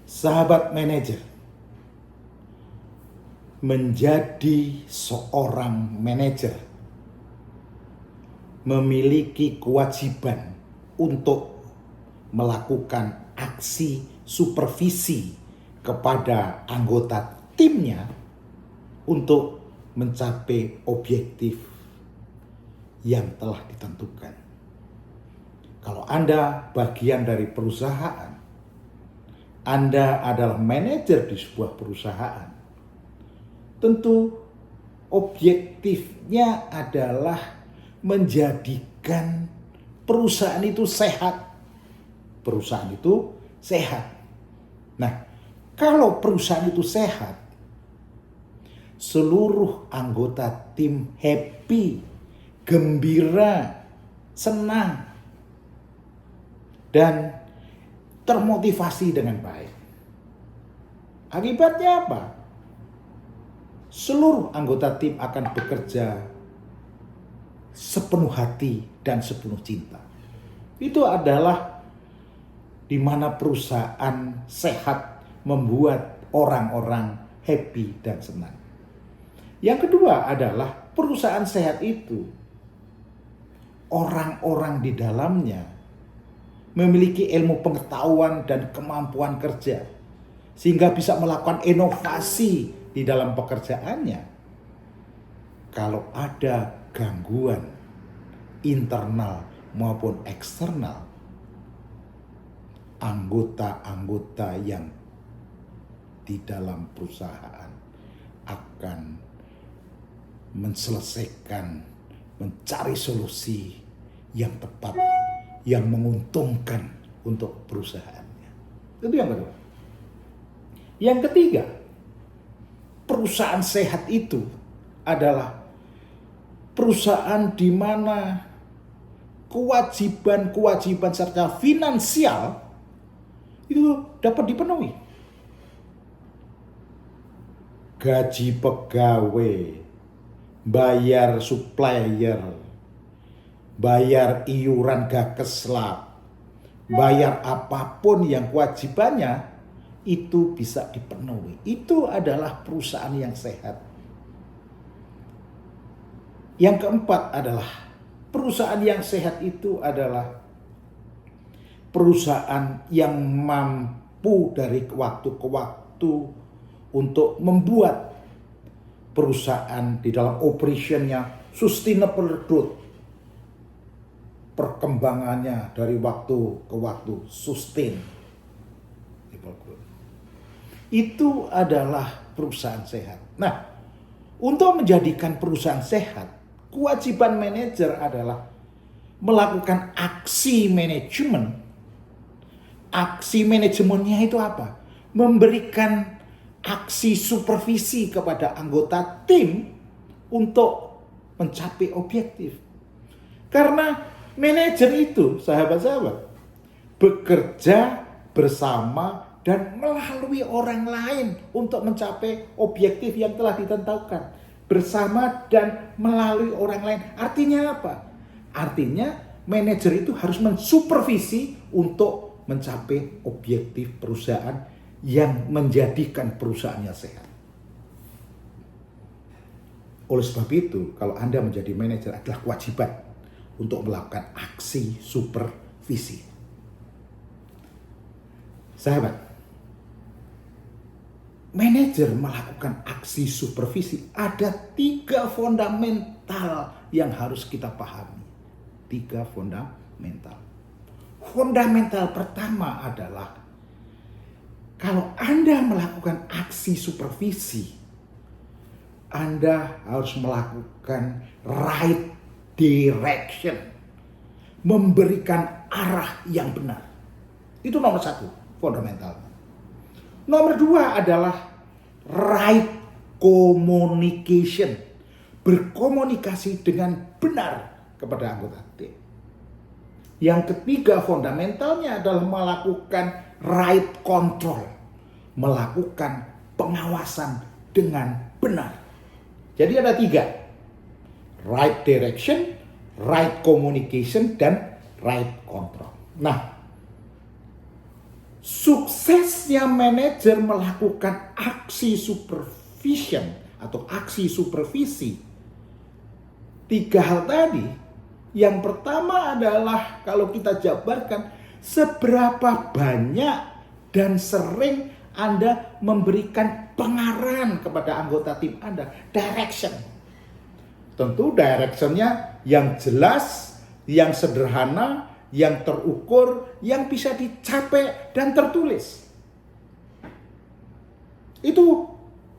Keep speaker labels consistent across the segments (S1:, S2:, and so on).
S1: Sahabat manajer, menjadi seorang manajer memiliki kewajiban untuk melakukan aksi supervisi kepada anggota timnya untuk mencapai objektif yang telah ditentukan. Kalau Anda bagian dari perusahaan, Anda adalah manajer di sebuah perusahaan, tentu objektifnya adalah menjadikan perusahaan itu sehat. Perusahaan itu sehat. Nah, kalau perusahaan itu sehat, seluruh anggota tim happy, gembira, senang, dan termotivasi dengan baik. Akibatnya apa? Seluruh anggota tim akan bekerja sepenuh hati dan sepenuh cinta. Itu adalah di mana perusahaan sehat membuat orang-orang happy dan senang. Yang kedua adalah perusahaan sehat itu orang-orang di dalamnya memiliki ilmu pengetahuan dan kemampuan kerja sehingga bisa melakukan inovasi di dalam pekerjaannya. Kalau ada gangguan internal maupun eksternal, anggota-anggota yang di dalam perusahaan akan mencari solusi yang tepat, yang menguntungkan untuk perusahaannya. Itu yang kedua. Yang ketiga, perusahaan sehat itu adalah perusahaan di mana kewajiban-kewajiban secara finansial itu dapat dipenuhi. Gaji pegawai, bayar supplier, bayar iuran Gakeslab, bayar apapun yang kewajibannya itu bisa dipenuhi. Itu adalah perusahaan yang sehat. Yang keempat adalah perusahaan yang sehat itu adalah perusahaan yang mampu dari waktu ke waktu untuk membuat perusahaan di dalam operationnya sustainable growth. Perkembangannya dari waktu ke waktu sustain. Itu adalah perusahaan sehat. Nah, untuk menjadikan perusahaan sehat, kewajiban manajer adalah melakukan aksi manajemen. Aksi manajemennya itu apa? Memberikan aksi supervisi kepada anggota tim untuk mencapai objektif. Karena manajer itu, sahabat-sahabat, bekerja bersama dan melalui orang lain untuk mencapai objektif yang telah ditentukan. Bersama dan melalui orang lain. Artinya apa? Artinya manajer itu harus mensupervisi untuk mencapai objektif perusahaan yang menjadikan perusahaannya sehat. Oleh sebab itu, kalau Anda menjadi manajer adalah kewajiban untuk melakukan aksi supervisi. Sahabat, manajer melakukan aksi supervisi, ada 3 fundamental yang harus kita pahami. 3 fundamental. Fundamental pertama adalah kalau Anda melakukan aksi supervisi, Anda harus melakukan right direction, memberikan arah yang benar. Itu nomor 1, fundamental. Nomor 2 adalah right communication, berkomunikasi dengan benar kepada anggota tim. Yang ketiga fundamentalnya adalah melakukan right control, melakukan pengawasan dengan benar. Jadi ada 3, right direction, right communication, dan right control. Nah, Suksesnya manajer melakukan aksi supervision atau aksi supervisi. 3 hal tadi. Yang pertama adalah kalau kita jabarkan, seberapa banyak dan sering Anda memberikan pengarahan kepada anggota tim Anda, direction. Tentu directionnya yang jelas, yang sederhana, yang terukur, yang bisa dicapai dan tertulis. Itu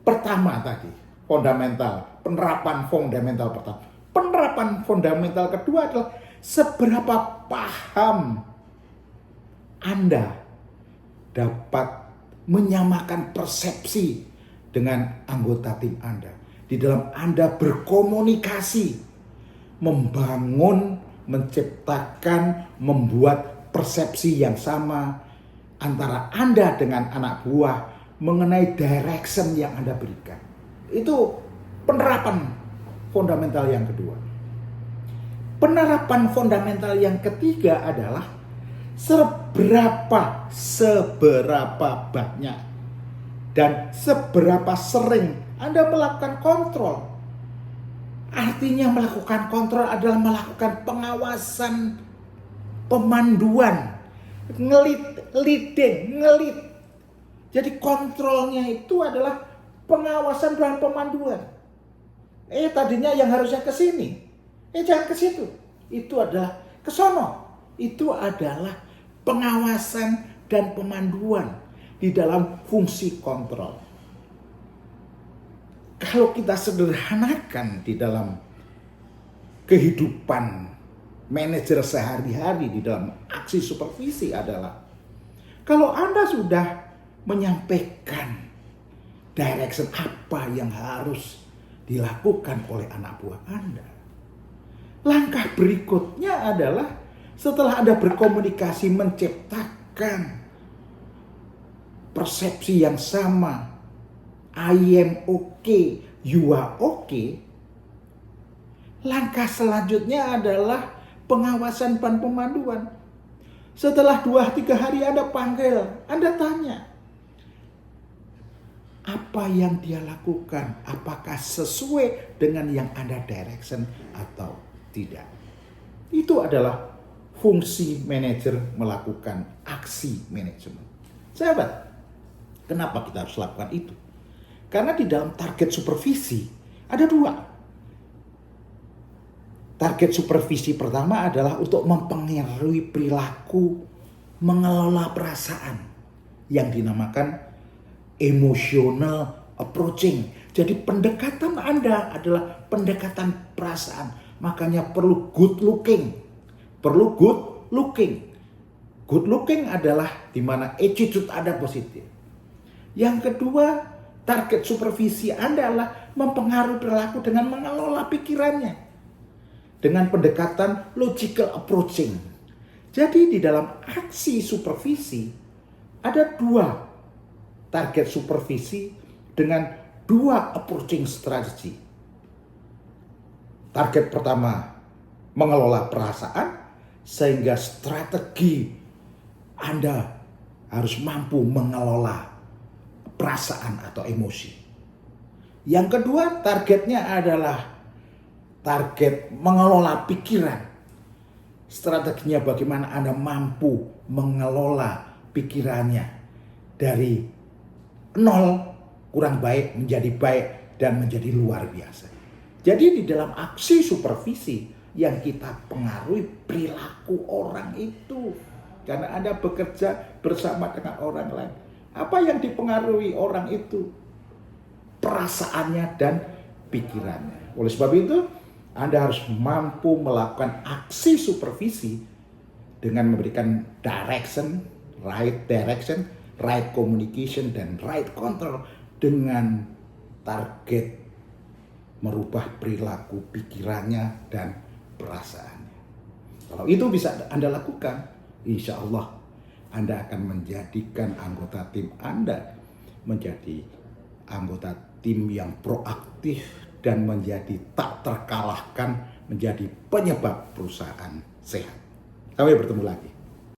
S1: pertama tadi, fundamental, penerapan fundamental pertama. Penerapan fundamental kedua adalah seberapa paham Anda dapat menyamakan persepsi dengan anggota tim Anda. Di dalam Anda berkomunikasi, membangun, menciptakan, membuat persepsi yang sama antara Anda dengan anak buah mengenai direction yang Anda berikan. Itu penerapan fundamental yang kedua. Penerapan fundamental yang ketiga adalah seberapa banyak dan seberapa sering Anda melakukan kontrol. Artinya melakukan kontrol adalah melakukan pengawasan, pemanduan, ngelit. Jadi kontrolnya itu adalah pengawasan dan pemanduan. Tadinya yang harusnya ke sini. Jangan ke situ. Itu adalah ke sono. Itu adalah pengawasan dan pemanduan di dalam fungsi kontrol. Kalau kita sederhanakan di dalam kehidupan manajer sehari-hari di dalam aksi supervisi adalah kalau Anda sudah menyampaikan direction apa yang harus dilakukan oleh anak buah Anda, langkah berikutnya adalah setelah Anda berkomunikasi menciptakan persepsi yang sama, I am okay, you are okay. Langkah selanjutnya adalah pengawasan dan pemanduan. Setelah 2-3 hari Anda panggil, Anda tanya, apa yang dia lakukan, apakah sesuai dengan yang Anda direction atau tidak. Itu adalah fungsi manajer melakukan aksi manajemen. Sahabat, kenapa kita harus lakukan itu? Karena di dalam target supervisi ada 2. Target supervisi pertama adalah untuk mempengaruhi perilaku, mengelola perasaan yang dinamakan emotional approaching. Jadi pendekatan Anda adalah pendekatan perasaan. Makanya perlu good looking. Good looking adalah di mana attitude Anda positif. Yang kedua, target supervisi Anda adalah mempengaruhi perilaku dengan mengelola pikirannya. Dengan pendekatan logical approaching. Jadi di dalam aksi supervisi ada 2 target supervisi dengan 2 approaching strategi. Target pertama, mengelola perasaan, sehingga strategi Anda harus mampu mengelola perasaan atau emosi. Yang kedua, targetnya adalah target mengelola pikiran. Strateginya bagaimana Anda mampu mengelola pikirannya dari 0 kurang baik menjadi baik dan menjadi luar biasa. Jadi di dalam aksi supervisi yang kita pengaruhi perilaku orang itu. Karena Anda bekerja bersama dengan orang lain. Apa yang dipengaruhi orang itu? Perasaannya dan pikirannya. Oleh sebab itu, Anda harus mampu melakukan aksi supervisi dengan memberikan direction, right communication, dan right control dengan target merubah perilaku pikirannya dan perasaannya. Kalau itu bisa Anda lakukan, insya Allah Anda akan menjadikan anggota tim Anda menjadi anggota tim yang proaktif dan menjadi tak terkalahkan, menjadi penyebab perusahaan sehat. Sampai bertemu lagi.